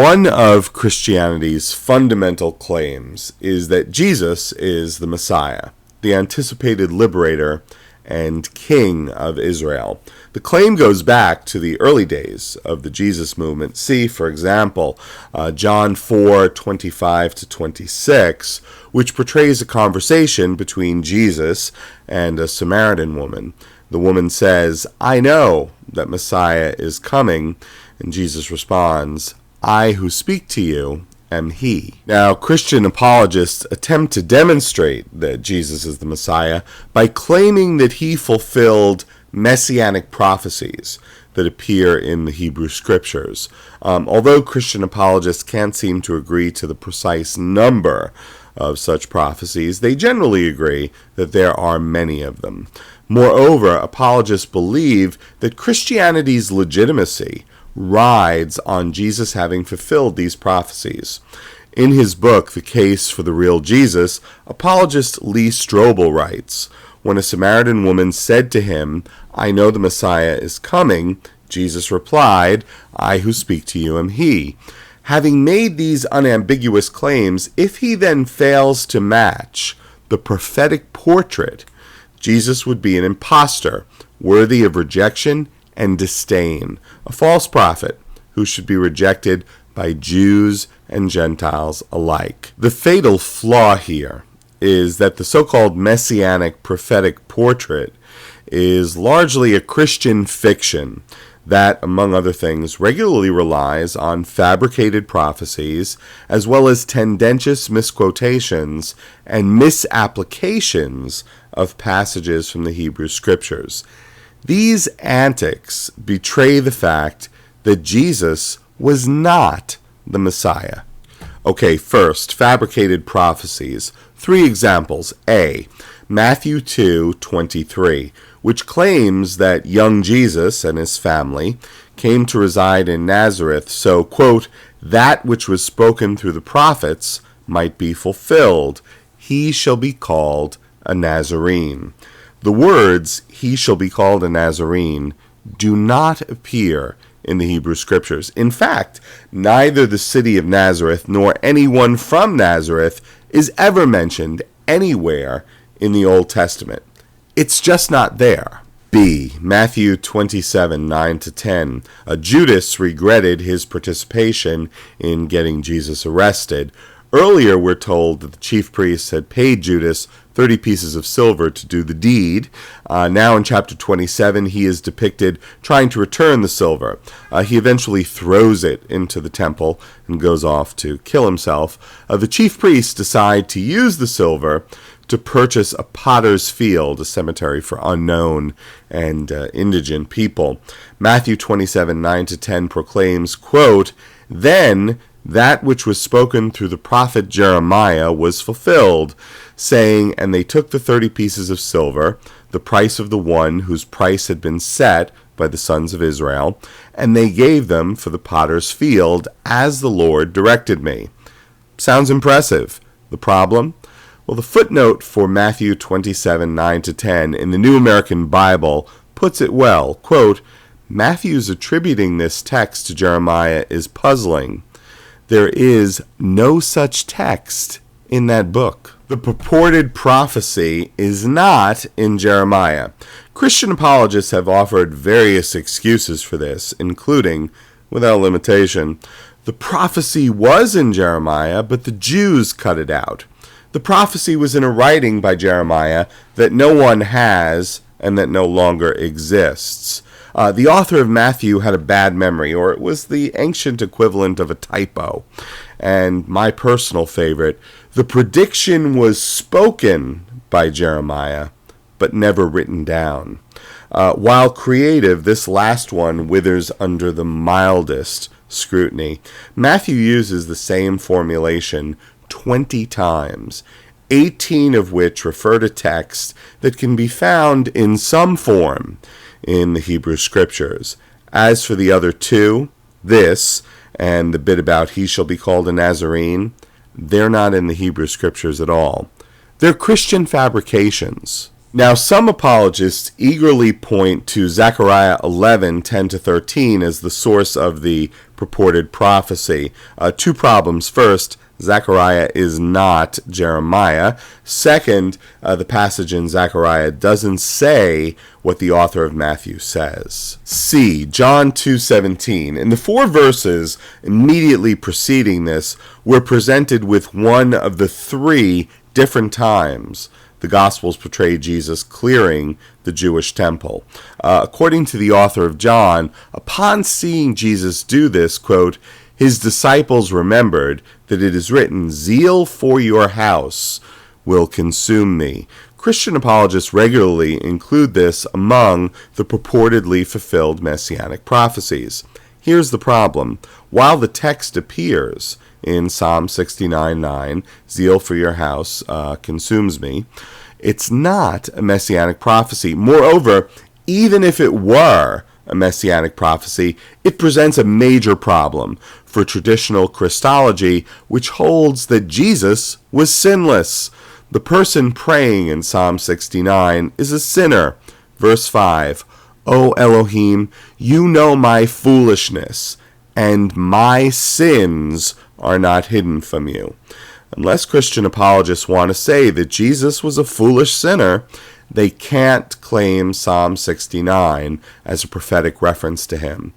One of Christianity's fundamental claims is that Jesus is the Messiah, the anticipated liberator and king of Israel. The claim goes back to the early days of the Jesus movement. See, for example, John 4:25-26, which portrays a conversation between Jesus and a Samaritan woman. The woman says, "I know that Messiah is coming," and Jesus responds, "I who speak to you am he." Now, Christian apologists attempt to demonstrate that Jesus is the Messiah by claiming that he fulfilled messianic prophecies that appear in the Hebrew Scriptures. Although Christian apologists can't seem to agree to the precise number of such prophecies, they generally agree that there are many of them. Moreover, apologists believe that Christianity's legitimacy rides on Jesus having fulfilled these prophecies. In his book, The Case for the Real Jesus, apologist Lee Strobel writes, "When a Samaritan woman said to him, 'I know the Messiah is coming,' Jesus replied, 'I who speak to you am he.' Having made these unambiguous claims, if he then fails to match the prophetic portrait, Jesus would be an impostor, worthy of rejection and disdain, a false prophet who should be rejected by Jews and Gentiles alike." The fatal flaw here is that the so-called messianic prophetic portrait is largely a Christian fiction that, among other things, regularly relies on fabricated prophecies, as well as tendentious misquotations and misapplications of passages from the Hebrew Scriptures. These antics betray the fact that Jesus was not the Messiah. Okay, first, fabricated prophecies. 3 examples. A, Matthew 2:23, which claims that young Jesus and his family came to reside in Nazareth so, quote, "that which was spoken through the prophets might be fulfilled. He shall be called a Nazarene." The words, "he shall be called a Nazarene," do not appear in the Hebrew Scriptures. In fact, neither the city of Nazareth nor anyone from Nazareth is ever mentioned anywhere in the Old Testament. It's just not there. B, Matthew 27:9-10. Judas regretted his participation in getting Jesus arrested. Earlier, we're told that the chief priests had paid Judas 30 pieces of silver to do the deed. Now in chapter 27, he is depicted trying to return the silver. He eventually throws it into the temple and goes off to kill himself. The chief priests decide to use the silver to purchase a potter's field, a cemetery for unknown and indigent people. Matthew 27:9-10 proclaims, quote, "Then that which was spoken through the prophet Jeremiah was fulfilled, saying, and they took the 30 pieces of silver, the price of the one whose price had been set by the sons of Israel, and they gave them for the potter's field, as the Lord directed me." Sounds impressive. The problem? Well, the footnote for Matthew 27:9-10 in the New American Bible puts it well. Quote, "Matthew's attributing this text to Jeremiah is puzzling. There is no such text in that book." The purported prophecy is not in Jeremiah. Christian apologists have offered various excuses for this, including, without limitation, the prophecy was in Jeremiah, but the Jews cut it out. The prophecy was in a writing by Jeremiah that no one has and that no longer exists. The author of Matthew had a bad memory, or it was the ancient equivalent of a typo. And my personal favorite, the prediction was spoken by Jeremiah, but never written down. While creative, this last one withers under the mildest scrutiny. Matthew uses the same formulation 20 times, 18 of which refer to text that can be found in some form in the Hebrew Scriptures. As for the other 2, this and the bit about he shall be called a Nazarene, they're not in the Hebrew Scriptures at all. They're Christian fabrications. Now, some apologists eagerly point to Zechariah 11:10-13 as the source of the purported prophecy. Two problems. First, Zechariah is not Jeremiah. Second, the passage in Zechariah doesn't say what the author of Matthew says. C. John 2:17. In the 4 verses immediately preceding this, we're presented with one of the 3 different times the Gospels portray Jesus clearing the Jewish temple. According to the author of John, upon seeing Jesus do this, quote, his disciples remembered that it is written, zeal for your house will consume me. Christian apologists regularly include this among the purportedly fulfilled messianic prophecies. Here's the problem. While the text appears in Psalm 69:9, zeal for your house consumes me, it's not a messianic prophecy. Moreover, even if it were a messianic prophecy, it presents a major problem for traditional Christology, which holds that Jesus was sinless. The person praying in Psalm 69 is a sinner. Verse 5, O Elohim, you know my foolishness, and my sins are not hidden from you. Unless Christian apologists want to say that Jesus was a foolish sinner, they can't claim Psalm 69 as a prophetic reference to him.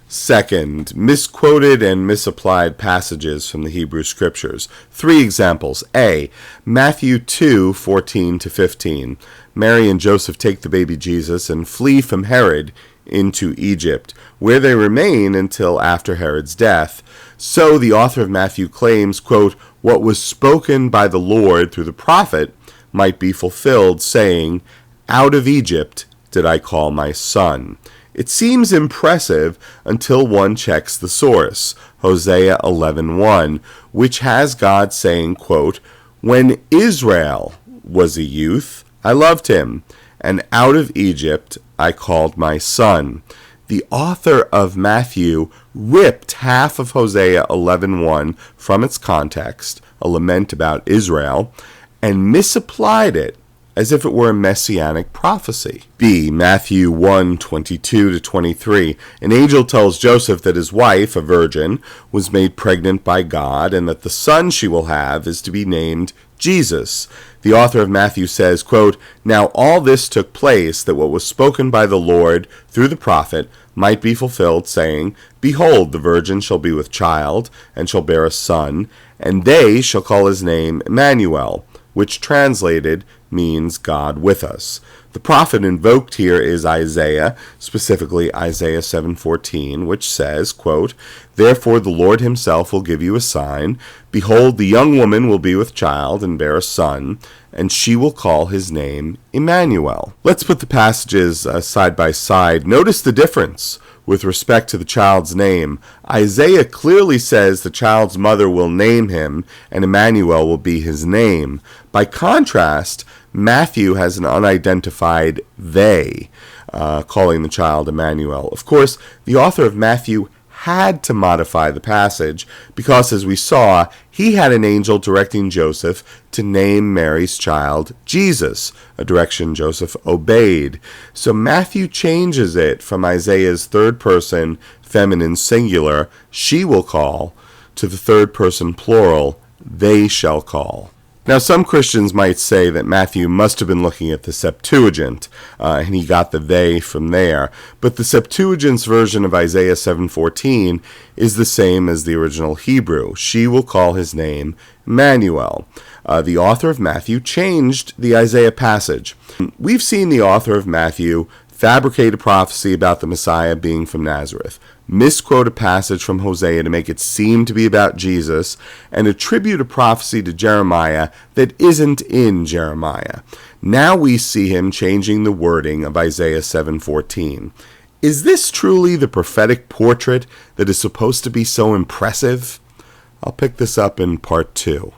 Second, misquoted and misapplied passages from the Hebrew Scriptures. 3 examples. A. Matthew 2:14-15. Mary and Joseph take the baby Jesus and flee from Herod into Egypt, where they remain until after Herod's death. So the author of Matthew claims, quote, what was spoken by the Lord through the prophet might be fulfilled, saying, out of Egypt did I call my son. It seems impressive until one checks the source, Hosea 11:1, which has God saying, quote, when Israel was a youth, I loved him, and out of Egypt I called my son. The author of Matthew ripped half of Hosea 11:1 from its context, a lament about Israel, and misapplied it as if it were a messianic prophecy. B. Matthew 1:22-23. An angel tells Joseph that his wife, a virgin, was made pregnant by God, and that the son she will have is to be named Jesus. The author of Matthew says, quote, now all this took place that what was spoken by the Lord through the prophet might be fulfilled, saying, behold, the virgin shall be with child, and shall bear a son, and they shall call his name Emmanuel, which translated means God with us. The prophet invoked here is Isaiah, specifically Isaiah 7:14, which says, quote, therefore the Lord himself will give you a sign. Behold, the young woman will be with child and bear a son, and she will call his name Emmanuel. Let's put the passages side by side. Notice the difference with respect to the child's name. Isaiah clearly says the child's mother will name him, and Emmanuel will be his name. By contrast, Matthew has an unidentified they, calling the child Emmanuel. Of course, the author of Matthew had to modify the passage because, as we saw, he had an angel directing Joseph to name Mary's child Jesus, a direction Joseph obeyed. So Matthew changes it from Isaiah's third person feminine singular, she will call, to the third person plural, they shall call. Now, some Christians might say that Matthew must have been looking at the Septuagint, and he got the they from there. But the Septuagint's version of Isaiah 7:14 is the same as the original Hebrew. She will call his name Emmanuel. The author of Matthew changed the Isaiah passage. We've seen the author of Matthew fabricate a prophecy about the Messiah being from Nazareth, misquote a passage from Hosea to make it seem to be about Jesus, and attribute a prophecy to Jeremiah that isn't in Jeremiah. Now we see him changing the wording of Isaiah 7:14. Is this truly the prophetic portrait that is supposed to be so impressive? I'll pick this up in part 2.